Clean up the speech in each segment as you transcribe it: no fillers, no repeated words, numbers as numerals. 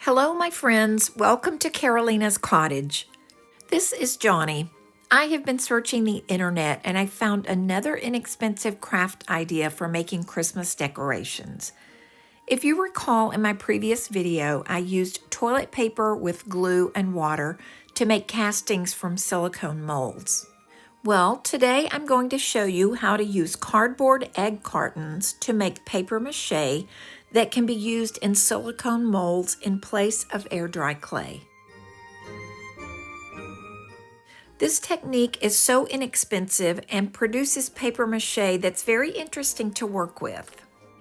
Hello, my friends. Welcome to Carolina's Cottage. This is Johnny. I have been searching the internet and I found another inexpensive craft idea for making Christmas decorations. If you recall in my previous video, I used toilet paper with glue and water to make castings from silicone molds. Well, today I'm going to show you how to use cardboard egg cartons to make paper mache that can be used in silicone molds in place of air dry clay. This technique is so inexpensive and produces paper mache that's very interesting to work with.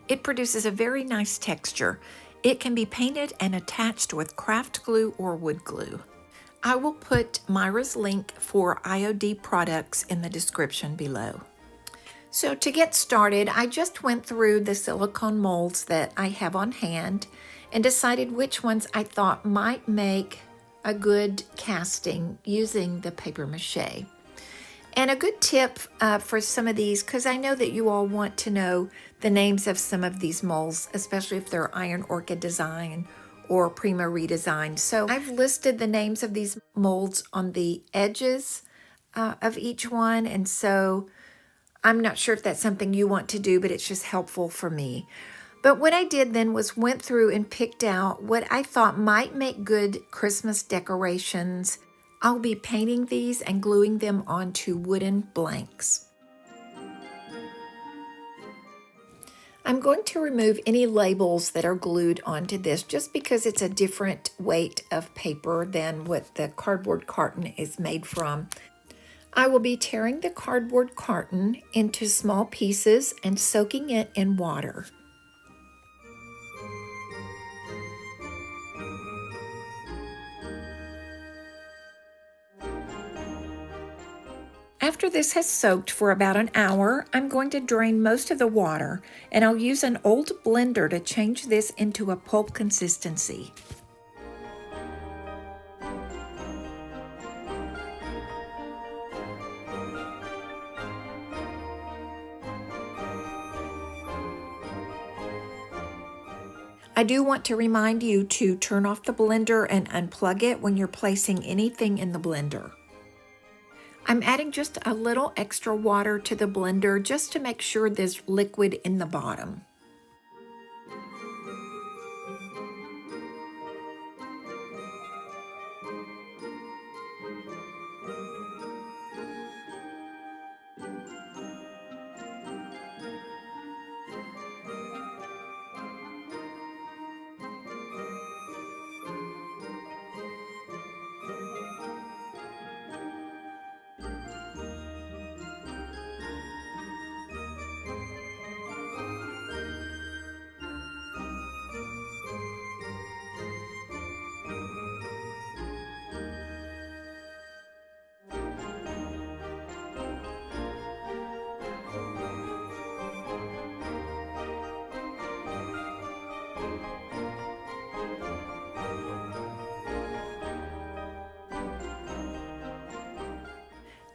It produces a very nice texture. It can be painted and attached with craft glue or wood glue. I will put Myra's link for IOD products in the description below. So to get started, I just went through the silicone molds that I have on hand and decided which ones I thought might make a good casting using the paper mache. And a good tip for some of these, because I know that you all want to know the names of some of these molds, especially if they're Iron Orchid design or Prima redesign. So I've listed the names of these molds on the edges of each one, and so I'm not sure if that's something you want to do, but it's just helpful for me. But what I did then was went through and picked out what I thought might make good Christmas decorations. I'll be painting these and gluing them onto wooden blanks. I'm going to remove any labels that are glued onto this just because it's a different weight of paper than what the cardboard carton is made from. I will be tearing the cardboard carton into small pieces and soaking it in water. After this has soaked for about an hour, I'm going to drain most of the water, and I'll use an old blender to change this into a pulp consistency. I do want to remind you to turn off the blender and unplug it when you're placing anything in the blender. I'm adding just a little extra water to the blender just to make sure there's liquid in the bottom.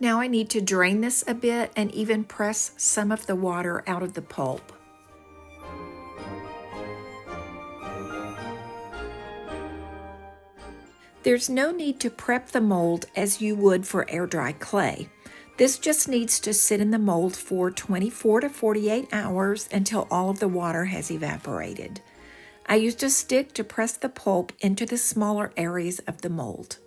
Now I need to drain this a bit and even press some of the water out of the pulp. There's no need to prep the mold as you would for air dry clay. This just needs to sit in the mold for 24 to 48 hours until all of the water has evaporated. I used a stick to press the pulp into the smaller areas of the mold.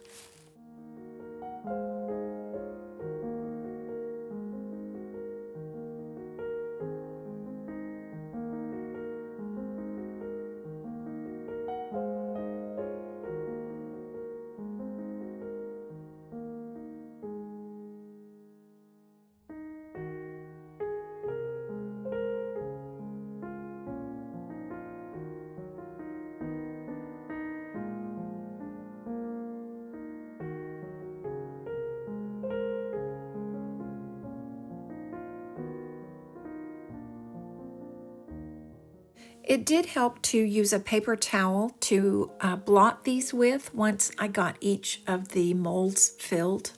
It did help to use a paper towel to blot these with once I got each of the molds filled.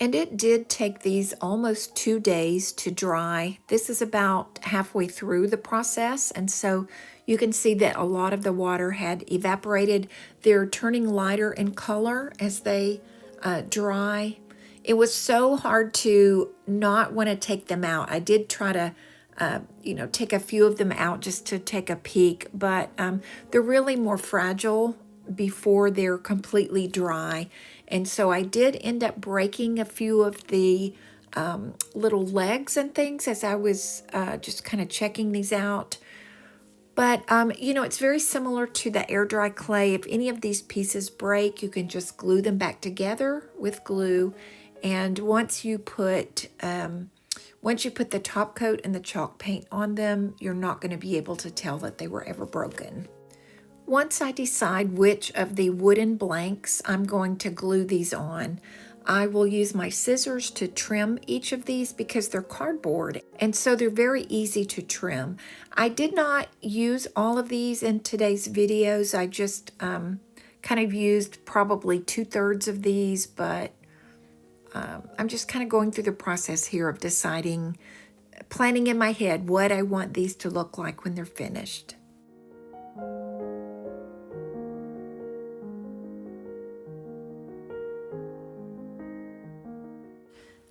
And it did take these almost 2 days to dry. This is about halfway through the process, and so you can see that a lot of the water had evaporated. They're turning lighter in color as they dry. It was so hard to not want to take them out. I did try to take a few of them out just to take a peek, but they're really more fragile before they're completely dry. And so I did end up breaking a few of the little legs and things as I was just kind of checking these out. But, it's very similar to the air dry clay. If any of these pieces break, you can just glue them back together with glue. And once you put the top coat and the chalk paint on them, you're not going to be able to tell that they were ever broken. Once I decide which of the wooden blanks I'm going to glue these on, I will use my scissors to trim each of these because they're cardboard, and so they're very easy to trim. I did not use all of these in today's videos. I just kind of used probably 2/3 of these, but I'm just kind of going through the process here of deciding, planning in my head what I want these to look like when they're finished.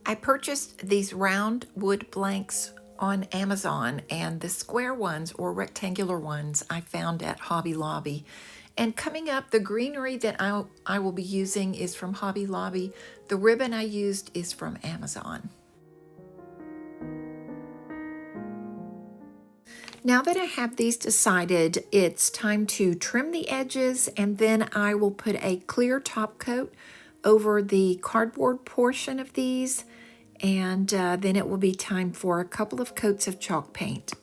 I purchased these round wood blanks on Amazon, and the square ones or rectangular ones I found at Hobby Lobby. And coming up, the greenery that I will be using is from Hobby Lobby. The ribbon I used is from Amazon. Now that I have these decided, it's time to trim the edges, and then I will put a clear top coat over the cardboard portion of these, and then it will be time for a couple of coats of chalk paint.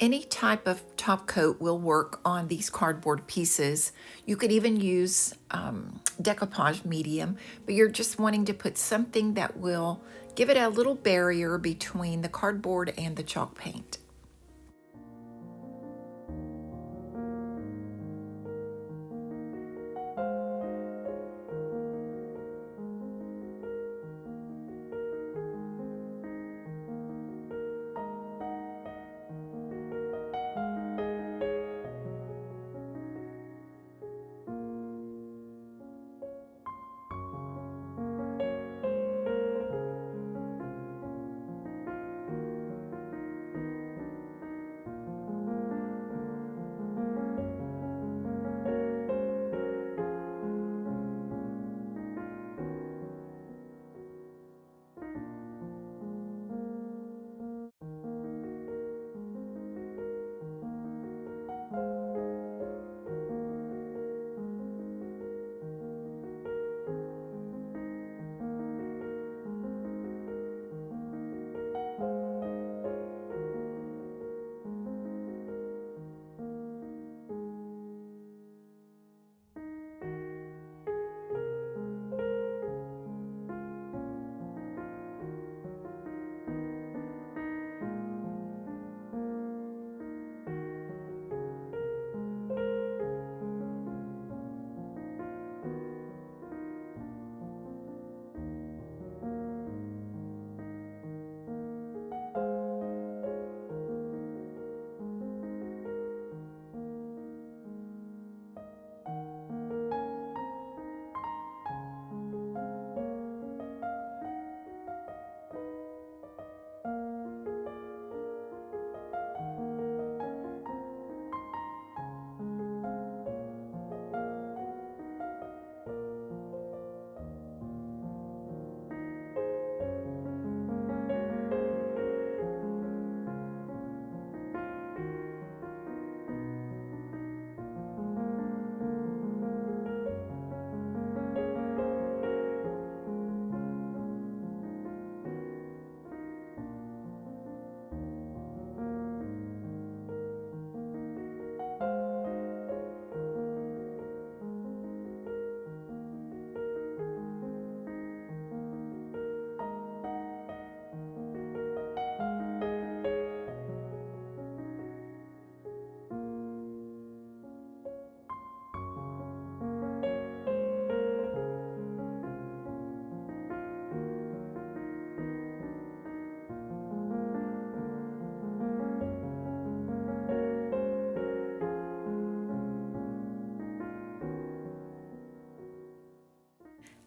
Any type of top coat will work on these cardboard pieces. You could even use decoupage medium, but you're just wanting to put something that will give it a little barrier between the cardboard and the chalk paint.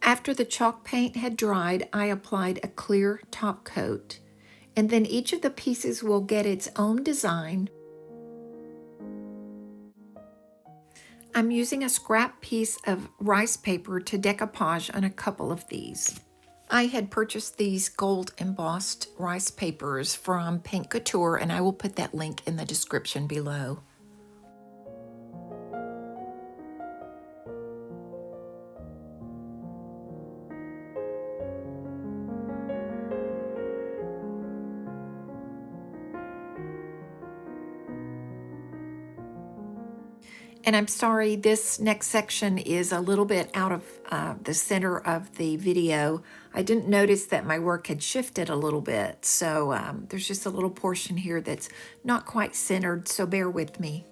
After the chalk paint had dried, I applied a clear top coat, and then each of the pieces will get its own design. I'm using a scrap piece of rice paper to decoupage on a couple of these. I had purchased these gold embossed rice papers from Paint Couture, and I will put that link in the description below. And I'm sorry, this next section is a little bit out of the center of the video. I didn't notice that my work had shifted a little bit, so there's just a little portion here that's not quite centered, so bear with me.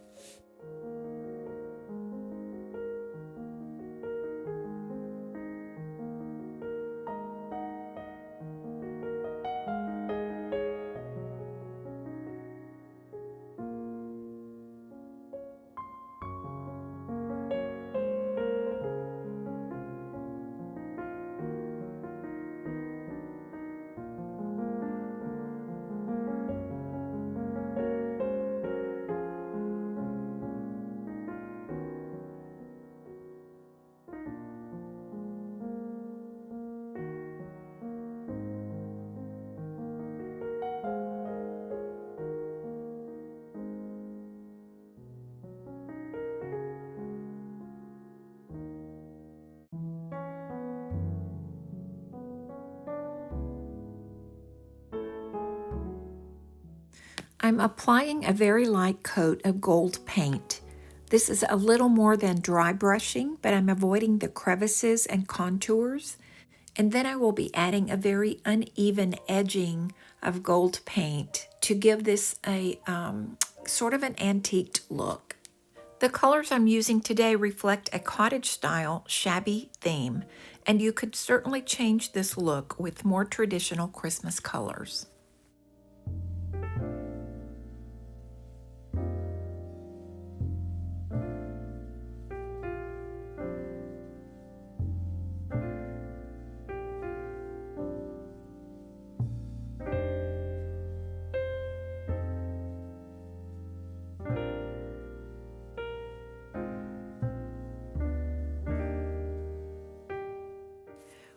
I'm applying a very light coat of gold paint. This is a little more than dry brushing, but I'm avoiding the crevices and contours. And then I will be adding a very uneven edging of gold paint to give this a sort of an antiqued look. The colors I'm using today reflect a cottage style shabby theme, and you could certainly change this look with more traditional Christmas colors.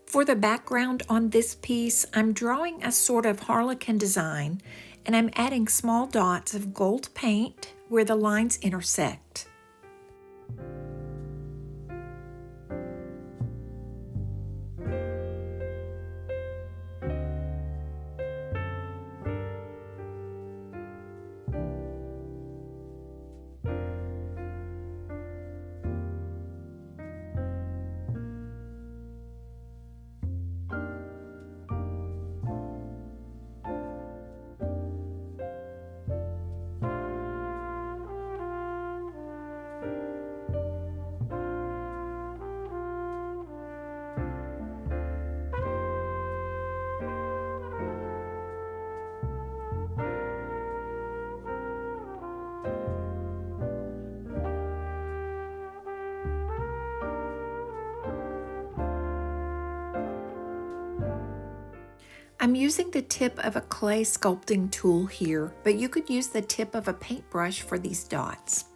For the background on this piece, I'm drawing a sort of harlequin design, and I'm adding small dots of gold paint where the lines intersect. I'm using the tip of a clay sculpting tool here, but you could use the tip of a paintbrush for these dots.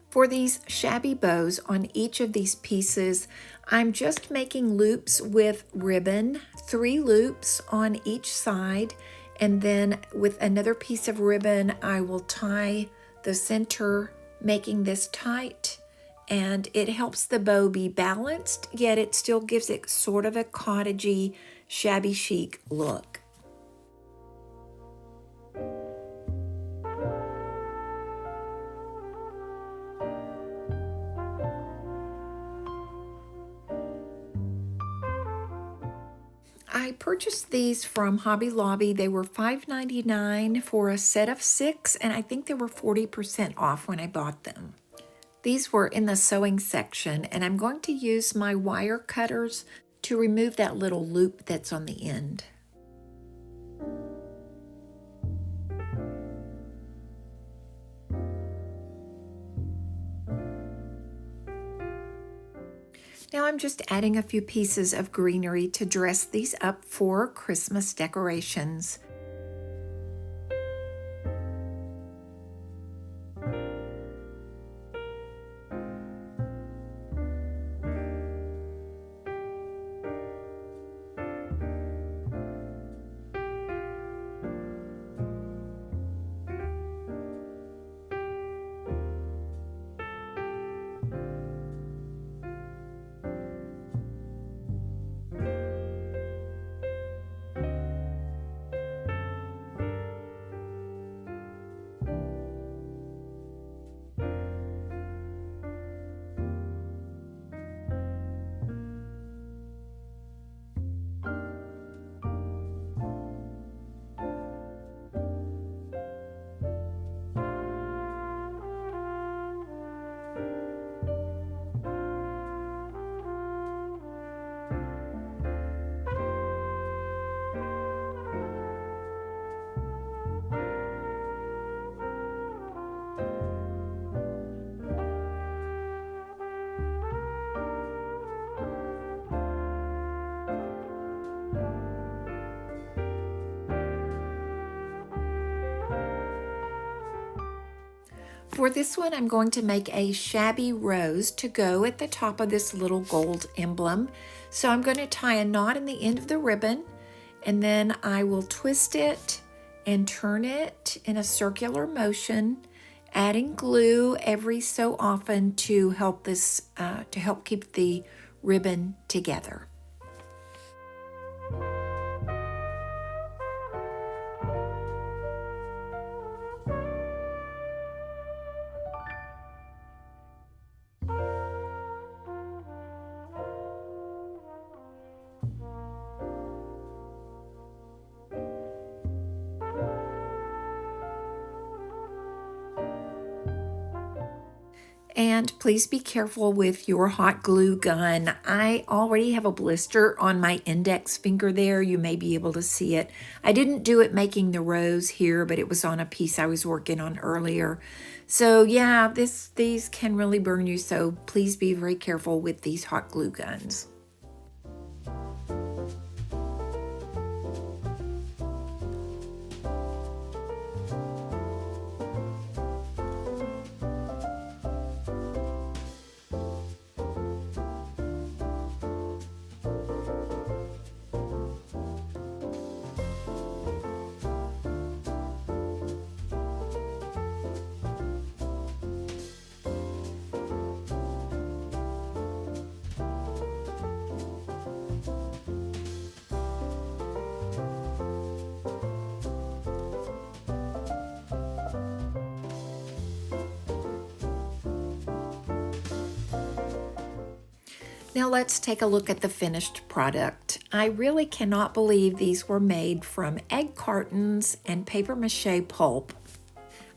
For these shabby bows on each of these pieces, I'm just making loops with ribbon, 3 loops on each side, and then with another piece of ribbon, I will tie the center, making this tight, and it helps the bow be balanced, yet it still gives it sort of a cottagey, shabby chic look. I purchased these from Hobby Lobby. They were $5.99 for a set of 6, and I think they were 40% off when I bought them. These were in the sewing section, and I'm going to use my wire cutters to remove that little loop that's on the end. Now I'm just adding a few pieces of greenery to dress these up for Christmas decorations. For this one, I'm going to make a shabby rose to go at the top of this little gold emblem. So I'm going to tie a knot in the end of the ribbon, and then I will twist it and turn it in a circular motion, adding glue every so often to help keep the ribbon together. And please be careful with your hot glue gun. I already have a blister on my index finger there. You may be able to see it. I didn't do it making the rose here, but it was on a piece I was working on earlier. So yeah, these can really burn you, so please be very careful with these hot glue guns. Now let's take a look at the finished product. I really cannot believe these were made from egg cartons and paper mache pulp.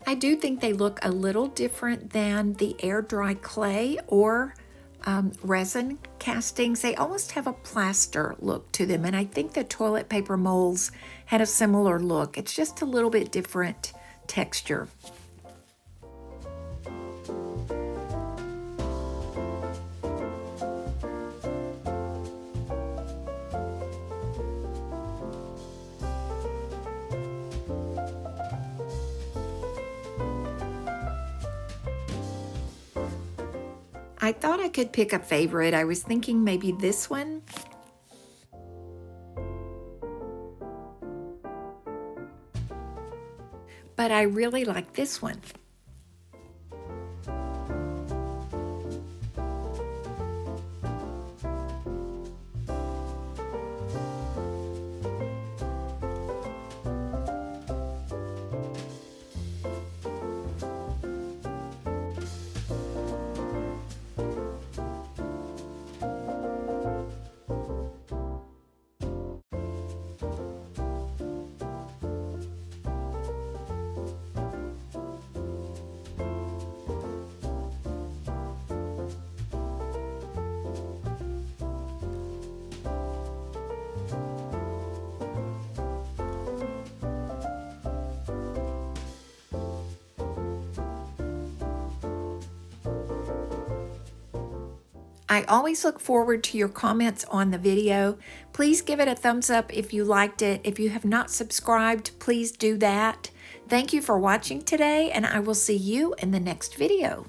I do think they look a little different than the air dry clay or resin castings. They almost have a plaster look to them, and I think the toilet paper molds had a similar look. It's just a little bit different texture. I thought I could pick a favorite. I was thinking maybe this one. But I really like this one. I always look forward to your comments on the video. Please give it a thumbs up if you liked it. If you have not subscribed, please do that. Thank you for watching today, and I will see you in the next video.